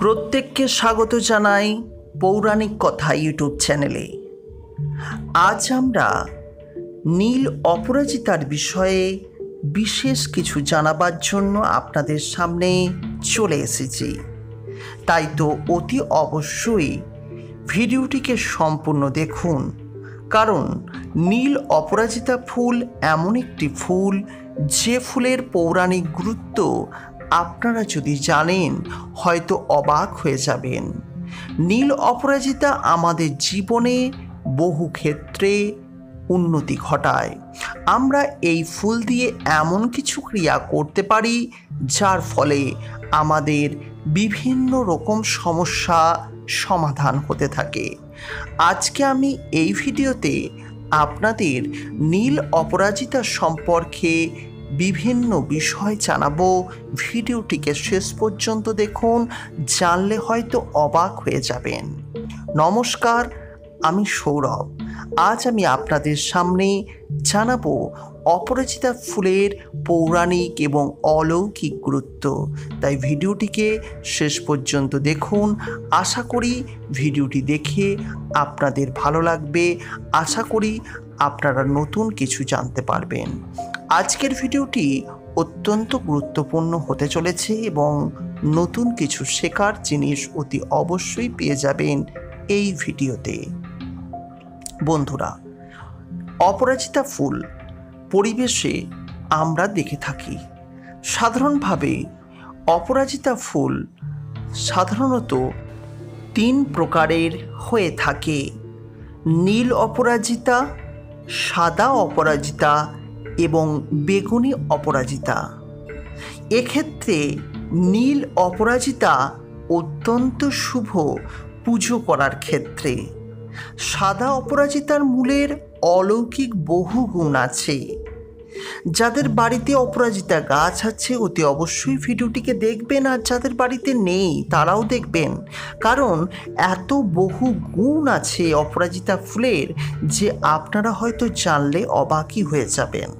প্রত্যেককে স্বাগত জানাই পৌরাণিক কথা ইউটিউব চ্যানেলে। আজ আমরা নীল অপরাজিতার বিষয়ে বিশেষ কিছু জানাবার জন্য আপনাদের সামনে চলে এসেছি। তাই তো অতি অবশ্যই ভিডিওটিকে সম্পূর্ণ দেখুন, কারণ নীল অপরাজিতা ফুল এমন একটি ফুল যে ফুলের পৌরাণিক গুরুত্ব আপনারা যদি জানেন হয়তো অবাক হয়ে যাবেন। নীল অপরাজিতা আমাদের জীবনে বহু ক্ষেত্রে উন্নতি ঘটায়। আমরা এই ফুল দিয়ে এমন কিছু ক্রিয়া করতে পারি যার ফলে আমাদের বিভিন্ন রকম সমস্যা সমাধান হতে থাকে। আজকে আমি এই ভিডিওতে আপনাদের নীল অপরাজিতা সম্পর্কে বিভিন্ন বিষয় জানাবো। ভিডিওটিকে শেষ পর্যন্ত দেখুন, জানলে হয়তো অবাক হয়ে যাবেন। নমস্কার, আমি সৌরভ। আজ আমি আপনাদের সামনে জানাবো অপরাজিতা ফুলের পৌরাণিক এবং অলৌকিক গুরুত্ব। তাই ভিডিওটিকে শেষ পর্যন্ত দেখুন। আশা করি ভিডিওটি দেখে আপনাদের ভালো লাগবে। আশা করি আপনারা নতুন কিছু জানতে পারবেন। আজকের ভিডিওটি অত্যন্ত গুরুত্বপূর্ণ হতে চলেছে এবং নতুন কিছু শেখার জিনিস অতি অবশ্যই পেয়ে যাবেন এই ভিডিওতে। বন্ধুরা, অপরাজিতা ফুল পরিবেশে আমরা দেখে থাকি। সাধারণভাবে অপরাজিতা ফুল সাধারণত 3 প্রকারের হয়ে থাকে: নীল অপরাজিতা, সাদা অপরাজিতা এবং বেগুনি অপরাজিতা। এক্ষেত্রে নীল অপরাজিতা অত্যন্ত শুভ পুজো করার ক্ষেত্রে। সাদা অপরাজিতার মূলের অলৌকিক বহু গুণ আছে। যাদের বাড়িতে অপরাজিতা গাছ আছে অতি অবশ্যই ভিডিওটিকে দেখবেন, আর যাদের বাড়িতে নেই তারাও দেখবেন, কারণ এত বহু গুণ আছে অপরাজিতা ফুলের যে আপনারা হয়তো জানলে অবাকই হয়ে যাবেন।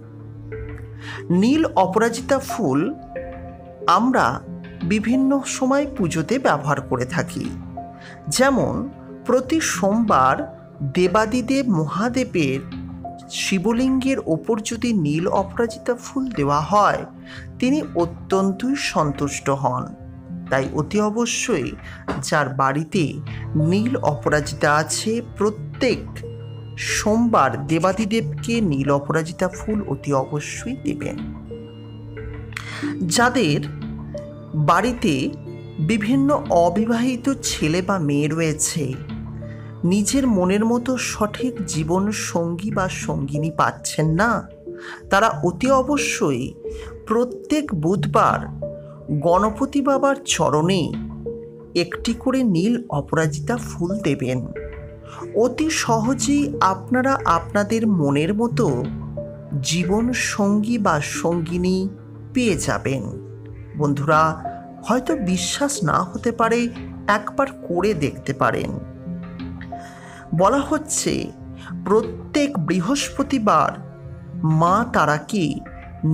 নীল অপরাজিতা ফুল আমরা বিভিন্ন সময় পুজোতে ব্যবহার করে থাকি। যেমন প্রতি সোমবার দেবাদিদেব মহাদেবের শিবলিঙ্গের ওপর যদি নীল অপরাজিতা ফুল দেওয়া হয় তিনি অত্যন্তই সন্তুষ্ট হন। তাই অতি অবশ্যই যার বাড়িতে নীল অপরাজিতা আছে প্রত্যেক সোমবার দেবাদিদেবকে নীল অপরাজিতা ফুল অতি অবশ্যই দেবেন। যাদের বাড়িতে বিভিন্ন অবিবাহিত ছেলে বা মেয়ে রয়েছে, নিজের মনের মতো সঠিক জীবন সঙ্গী বা সঙ্গিনী পাচ্ছেন না, তারা অতি অবশ্যই প্রত্যেক বুধবার গণপতি বাবার চরণে একটি করে নীল অপরাজিতা ফুল দেবেন। অতি সহজেই আপনারা আপনাদের মনের মতো জীবন সঙ্গী বা সঙ্গিনী পেয়ে যাবেন। বন্ধুরা, হয়তো বিশ্বাস না হতে পারে, একবার করে দেখতে পারেন। বলা হচ্ছে প্রত্যেক বৃহস্পতিবার মা তারাকে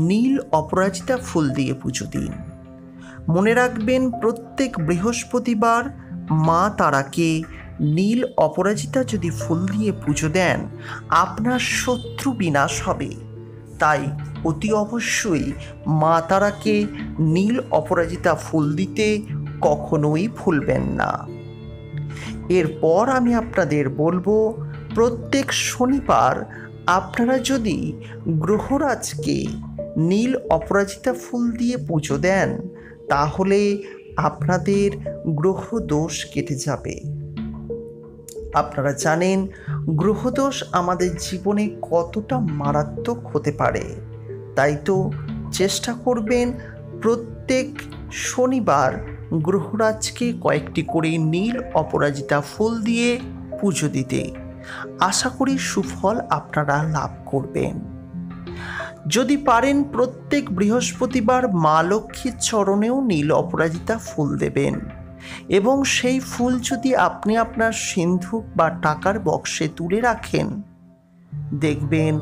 নীল অপরাজিতা ফুল দিয়ে পুজো দিন। মনে রাখবেন, প্রত্যেক বৃহস্পতিবার মা তারাকে নীল অপরাজিতা যদি ফুল দিয়ে পুজো দেন আপনার শত্রু বিনাশ হবে। তাই অতি অবশ্যই মা তারাকে নীল অপরাজিতা ফুল দিতে কখনোই ভুলবেন না। এরপর আমি আপনাদের বলবো, প্রত্যেক শনিবার আপনারা যদি গ্রহরাজকে নীল অপরাজিতা ফুল দিয়ে পুজো দেন তাহলে আপনাদের গ্রহ দোষ কেটে যাবে। আপনারা জানেন গ্রহদোষ আমাদের জীবনে কতটা মারাত্মক হতে পারে। তাই তো চেষ্টা করবেন প্রত্যেক শনিবার গ্রহরাজকে কয়েকটি করে নীল অপরাজিতা ফুল দিয়ে পুজো দিতে। আশা করি সুফল আপনারা লাভ করবেন। যদি পারেন প্রত্যেক বৃহস্পতিবার মা লক্ষ্মীর চরণেও নীল অপরাজিতা ফুল দেবেন এবং সেই ফুল যদি আপনি আপনার সিন্ধুক বা টাকার বক্সে তুলে রাখেন, দেখবেন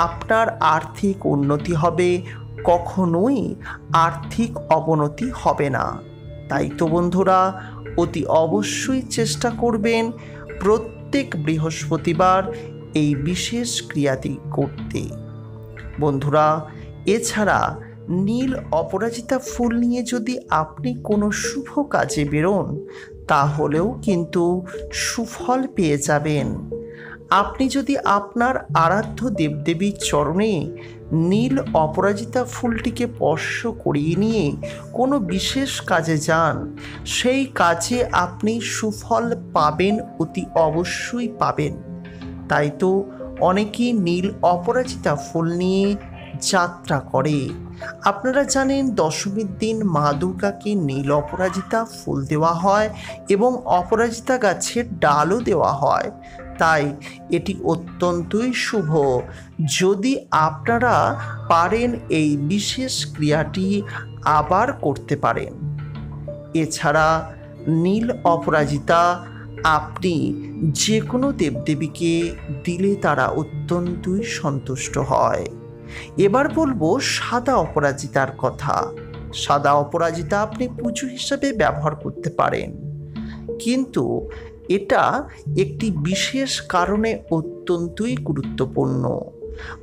আপনার আর্থিক উন্নতি হবে, কখনোই আর্থিক অবনতি হবে না। তাই তো বন্ধুরা, অতি অবশ্যই চেষ্টা করবেন প্রত্যেক বৃহস্পতিবার এই বিশেষ ক্রিয়াটি করতে। বন্ধুরা, এছাড়া নীল অপরাজিতা ফুল নিয়ে যদি আপনি কোনো শুভ কাজে বেরোন, তাহলেও কিন্তু সুফল পেয়ে যাবেন। আপনি যদি আপনার আরাধ্য দেবদেবীর চরণে নীল অপরাজিতা ফুলটিকে স্পর্শ করিয়ে নিয়ে কোনো বিশেষ কাজে যান, সেই কাজে আপনি সুফল পাবেন, অতি অবশ্যই পাবেন। তাই তো অনেকেই নীল অপরাজিতা ফুল নিয়ে যাত্রা করে। আপনারা জানেন, দশমীর দিন মা দুর্গাকে নীল অপরাজিতা ফুল দেওয়া হয় এবং অপরাজিতা গাছের ডালও দেওয়া হয়। তাই এটি অত্যন্তই শুভ। যদি আপনারা পারেন এই বিশেষ ক্রিয়াটি আবার করতে পারেন। এছাড়া নীল অপরাজিতা আপনি যে কোনো দেবদেবীকে দিলে তারা অত্যন্তই সন্তুষ্ট হয়। এবার বলবো সাদা অপরাজিতার কথা। সাদা অপরাজিতা আপনি পুজো হিসাবে ব্যবহার করতে পারেন, কিন্তু এটা একটি বিশেষ কারণে অত্যন্তই গুরুত্বপূর্ণ।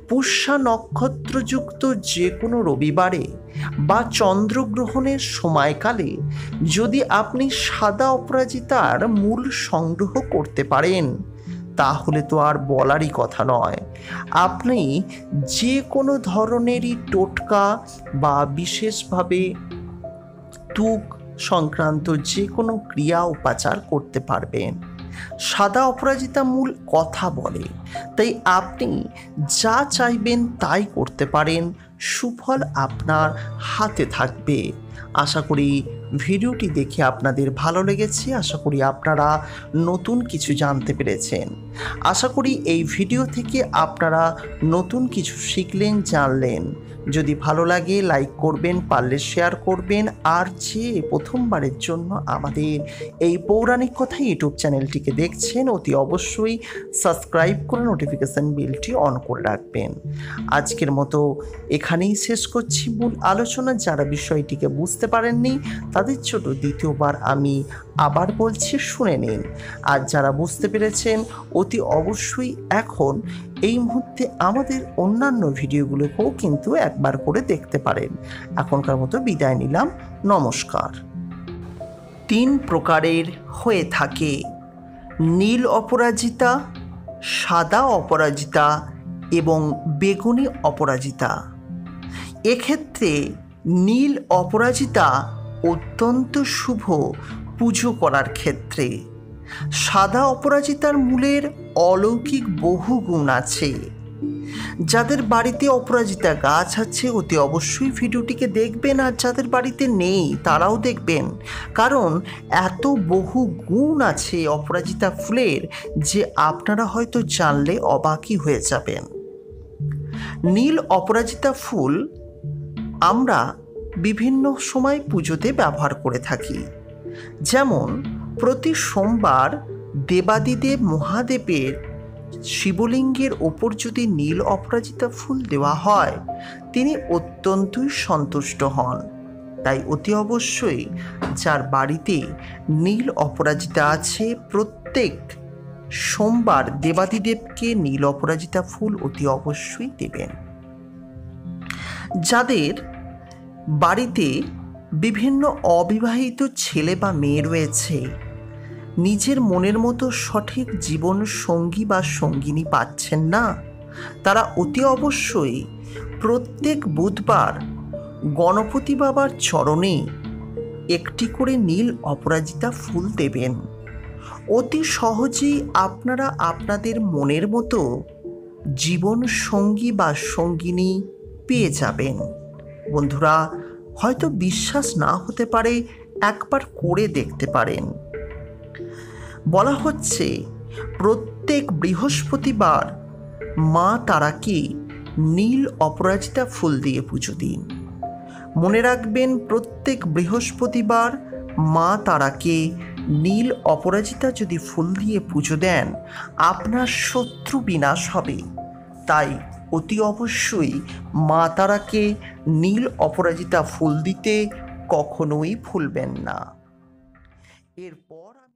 পুষ্যা নক্ষত্রযুক্ত যে কোনো রবিবারে বা চন্দ্রগ্রহণের সময়কালে যদি আপনি সাদা অপরাজিতার মূল সংগ্রহ করতে পারেন, তাহলে তো আর বলারই কথা নয়। আপনি যে কোনো ধরনেরই টোটকা বা বিশেষভাবে তুক সংক্রান্ত যে কোনো ক্রিয়া উপাচার করতে পারবেন। সাদা অপরাজিতা মূল কথা বলে, তাই আপনি যা চাইবেন তাই করতে পারেন, সুফল আপনার হাতে থাকবে। আশা করি ভিডিওটি দেখে আপনাদের ভালো লেগেছে। আশা করি আপনারা নতুন কিছু জানতে পেরেছেন। আশা করি এই ভিডিও থেকে আপনারা নতুন কিছু শিখলেন, জানলেন। যদি ভালো লাগে লাইক করবেন, পারলে শেয়ার করবেন। আর যে প্রথমবারের জন্য আমাদের এই পৌরাণিক কথা ইউটিউব চ্যানেলটিকে দেখছেন, অতি অবশ্যই সাবস্ক্রাইব করে নোটিফিকেশান বেলটি অন করে রাখবেন। আজকের মতো এখানেই শেষ করছি মূল আলোচনা। যারা বিষয়টিকে বুঝতে পারেননি তাদের জন্য দ্বিতীয়বার আমি আবার বলছি, শুনে নিন। আর যারা বুঝতে পেরেছেন অতি অবশ্যই এখন এই মুহূর্তে আমাদের অন্যান্য ভিডিওগুলোকেও কিন্তু একবার করে দেখতে পারেন। এখনকার মতো বিদায় নিলাম, নমস্কার। 3 প্রকারের হয়ে থাকে: নীল অপরাজিতা, সাদা অপরাজিতা এবং বেগুনি অপরাজিতা। এক্ষেত্রে নীল অপরাজিতা অত্যন্ত শুভ পুজো করার ক্ষেত্রে। সাদা অপরাজিতার মূলের অলৌকিক বহু গুণ আছে। যাদের বাড়িতে অপরাজিতা গাছ আছে অতি অবশ্যই ভিডিওটিকে দেখবেন, আর যাদের বাড়িতে নেই তারাও দেখবেন, কারণ এত বহু গুণ আছে অপরাজিতা ফুলের যে আপনারা হয়তো জানলে অবাকই হয়ে যাবেন। নীল অপরাজিতা ফুল আমরা বিভিন্ন সময় পুজোতে ব্যবহার করে থাকি। যেমন প্রতি সোমবার দেবাদিদেব মহাদেবের শিবলিঙ্গের ওপর যদি নীল অপরাজিতা ফুল দেওয়া হয়, তিনি অত্যন্তই সন্তুষ্ট হন। তাই অতি অবশ্যই যার বাড়িতে নীল অপরাজিতা আছে, প্রত্যেক সোমবার দেবাদিদেবকে নীল অপরাজিতা ফুল অতি অবশ্যই দেবেন। যাদের বাড়িতে বিভিন্ন অবিবাহিত ছেলে বা মেয়ে রয়েছে, নিজের মনের মতো সঠিক জীবন সঙ্গী বা সঙ্গিনী পাচ্ছেন না, তারা অতি অবশ্যই প্রত্যেক বুধবার গণপতি বাবার চরণে একটি করে নীল অপরাজিতা ফুল দেবেন। অতি সহজেই আপনারা আপনাদের মনের মতো জীবন সঙ্গী বা সঙ্গিনী পেয়ে যাবেন। বন্ধুরা, হয়তো বিশ্বাস না হতে পারে, একবার করে দেখতে পারেন। বলা হচ্ছে প্রত্যেক বৃহস্পতিবার মা তারাকে নীল অপরাজিতা ফুল দিয়ে পুজো দিন। মনে রাখবেন, প্রত্যেক বৃহস্পতিবার মা তারাকে নীল অপরাজিতা যদি ফুল দিয়ে পুজো দেন, আপনার শত্রু বিনাশ হবে। তাই অতি অবশ্যই মা তারাকে নীল অপরাজিতা ফুল দিতে কখনোই ভুলবেন না। এরপর আমি